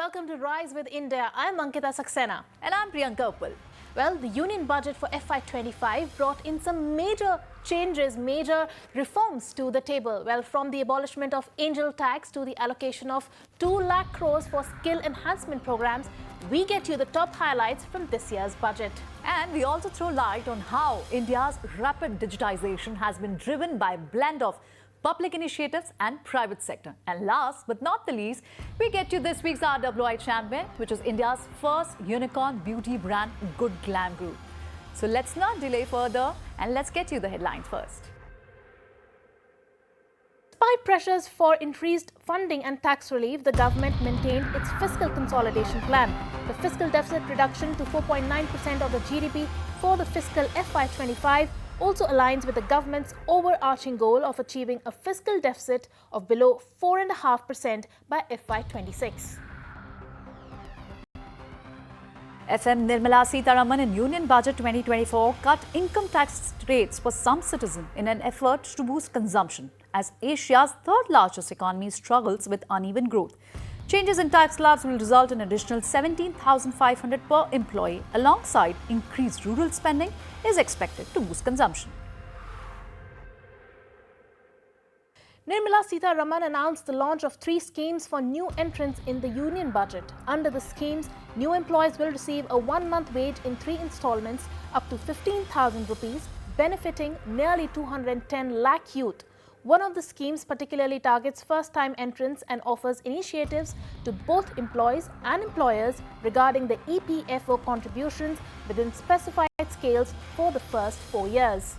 welcome to Rise with India. I'm Ankita Saxena. And I'm Priyanka Uppal. Well, the union budget for FY25 brought in some major changes, major reforms to the table. Well, from the abolishment of angel tax to the allocation of 2 lakh crores for skill enhancement programs, we get you the top highlights from this year's budget. And we also throw light on how India's rapid digitization has been driven by a blend of public initiatives and private sector. And last but not the least, we get you this week's RWI champion, which is India's first unicorn beauty brand, Good Glam Group. So let's not delay further and let's get you the headlines first. Despite pressures for increased funding and tax relief, the government maintained its fiscal consolidation plan. The fiscal deficit reduction to 4.9% of the GDP for the fiscal FY25 also aligns with the government's overarching goal of achieving a fiscal deficit of below 4.5% by FY26. FM Nirmala Sitharaman in Union Budget 2024 cut income tax rates for some citizens in an effort to boost consumption, as Asia's third largest economy struggles with uneven growth. Changes in tax slabs will result in additional 17,500 per employee, alongside increased rural spending is expected to boost consumption. Nirmala Sitharaman announced the launch of 3 schemes for new entrants in the union budget. Under the schemes, new employees will receive a 1-month wage in 3 installments up to 15,000 rupees, benefiting nearly 210 lakh youth. One of the schemes particularly targets first-time entrants and offers initiatives to both employees and employers regarding the EPFO contributions within specified scales for the first 4 years.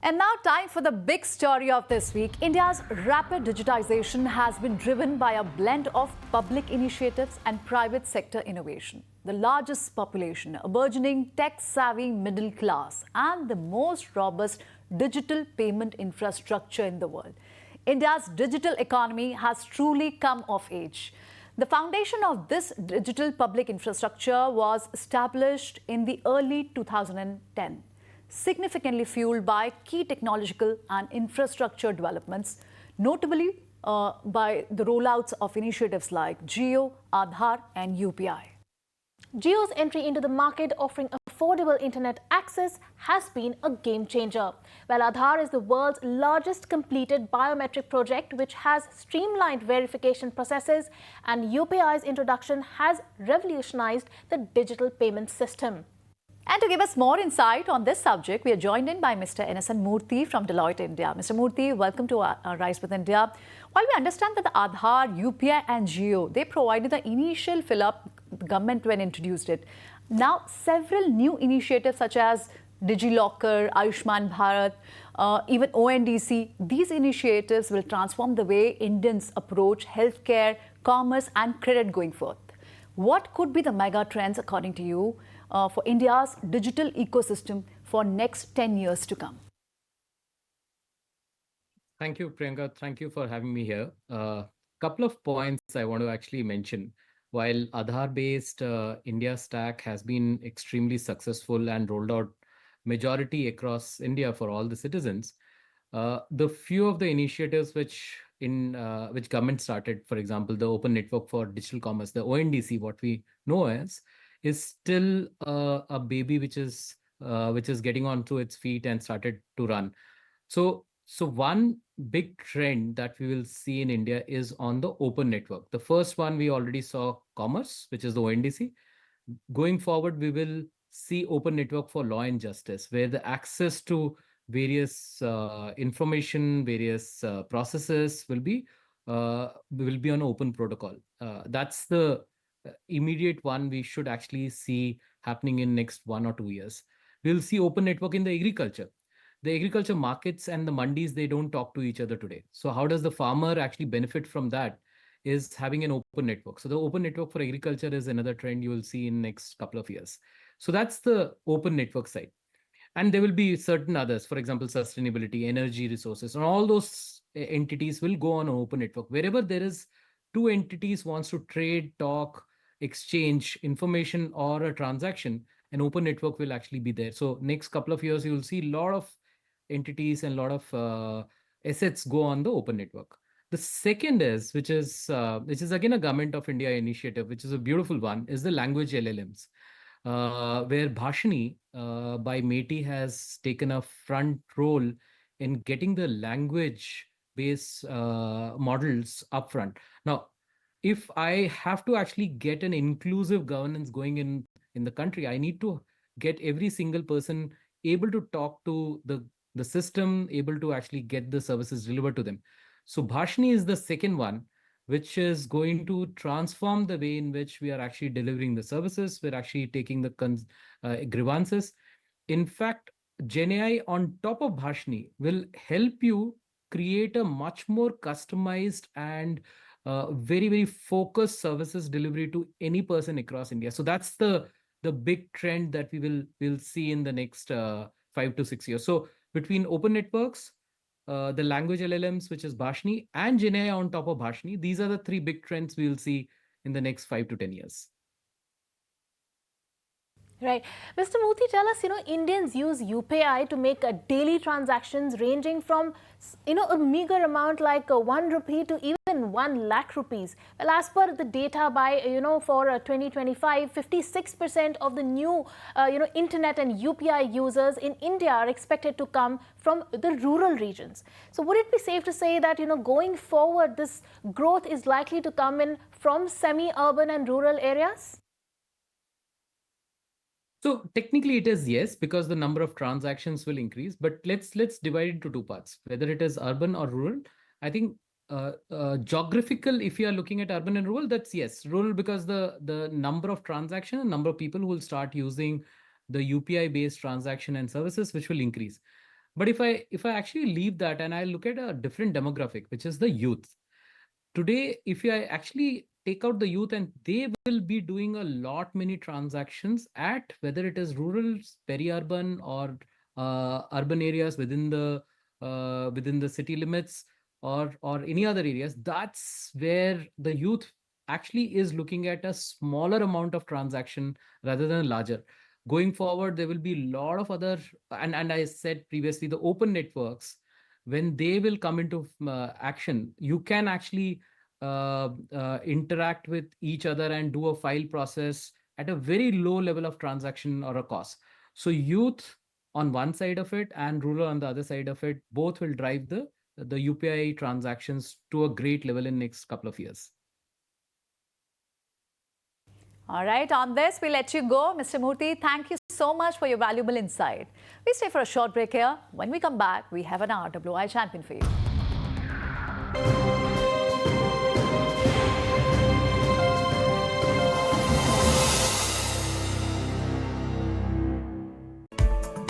And now time for the big story of this week. India's rapid digitization has been driven by a blend of public initiatives and private sector innovation. The largest population, a burgeoning tech-savvy middle class, and the most robust digital payment infrastructure in the world. India's digital economy has truly come of age. The foundation of this digital public infrastructure was established in the early 2010. Significantly fueled by key technological and infrastructure developments, notably by the rollouts of initiatives like Jio, Aadhaar and UPI. Jio's entry into the market offering affordable internet access has been a game changer. Well, Aadhaar is the world's largest completed biometric project which has streamlined verification processes, and UPI's introduction has revolutionized the digital payment system. And to give us more insight on this subject, we are joined in by Mr. NSN Murty from Deloitte India. Mr. Murty, welcome to Rise with India. While we understand that the Aadhaar, UPI and Jio, they provided the initial fill-up the government when introduced it. Now, several new initiatives such as DigiLocker, Ayushman Bharat, even ONDC, these initiatives will transform the way Indians approach healthcare, commerce and credit going forth. What could be the mega trends, according to you, for India's digital ecosystem for next 10 years to come? Thank you, Priyanka. Thank you for having me here. Couple of points I want to actually mention. While Aadhaar-based India stack has been extremely successful and rolled out majority across India for all the citizens, the few of the initiatives which government started, for example, the Open Network for Digital Commerce, the ONDC, what we know as, is still a baby which is getting onto its feet and started to run. So one big trend that we will see in India is on the open network. The first one we already saw commerce, which is the ONDC. Going forward, we will see open network for law and justice, where the access to various information, various processes will be on open protocol. That's the immediate one we should actually see happening in next 1 or 2 years. We'll see open network in the agriculture. The agriculture markets and the mandis, they don't talk to each other today. So how does the farmer actually benefit from that is having an open network. So the open network for agriculture is another trend you will see in next couple of years. So that's the open network side. And there will be certain others, for example, sustainability, energy resources, and all those entities will go on an open network. Wherever there is 2 entities wants to trade, talk, exchange information or a transaction, an open network will actually be there. So next couple of years, you will see a lot of entities and a lot of assets go on the open network. The second is, which is again a Government of India initiative, which is a beautiful one, is the language LLMs, where Bhashini by Meti has taken a front role in getting the language-based models upfront. Now, if I have to actually get an inclusive governance going in the country, I need to get every single person able to talk to the system, able to actually get the services delivered to them. So Bhashini is the second one, which is going to transform the way in which we are actually delivering the services. We're actually taking the grievances. In fact, GenAI on top of Bhashini will help you create a much more customized and very, very focused services delivery to any person across India. So that's the big trend that will see in the next 5 to 6 years. So between open networks, the language LLMs, which is Bhashini, and GenAI on top of Bhashini, these are the three big trends we will see in the next 5 to 10 years. Right. Mr. Murty, tell us, Indians use UPI to make daily transactions ranging from, a meager amount like 1 rupee to even 1 lakh rupees. Well, as per the data by, for 2025, 56% of the new, internet and UPI users in India are expected to come from the rural regions. So would it be safe to say that, going forward, this growth is likely to come in from semi-urban and rural areas? So technically it is yes, because the number of transactions will increase. But let's divide it into two parts, whether it is urban or rural. I think geographical, if you are looking at urban and rural, that's yes. Rural, because the number of transaction and number of people who will start using the UPI based transaction and services, which will increase. But if I actually leave that and I look at a different demographic, which is the youth. Today, if you actually take out the youth, and they will be doing a lot many transactions at whether it is rural, peri-urban, or urban areas within the city limits, or any other areas. That's where the youth actually is looking at a smaller amount of transaction rather than a larger. Going forward, there will be a lot of other, and I said previously, the open networks, when they will come into action, you can actually interact with each other and do a file process at a very low level of transaction or a cost. So youth on one side of it and rural on the other side of it, both will drive the UPI transactions to a great level in next couple of years. All right, on this, we let you go. Mr. Murty, thank you so much for your valuable insight. We stay for a short break here. When we come back, we have an RWI champion for you.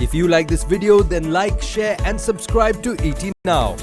If you like this video, then like, share and subscribe to ET Now.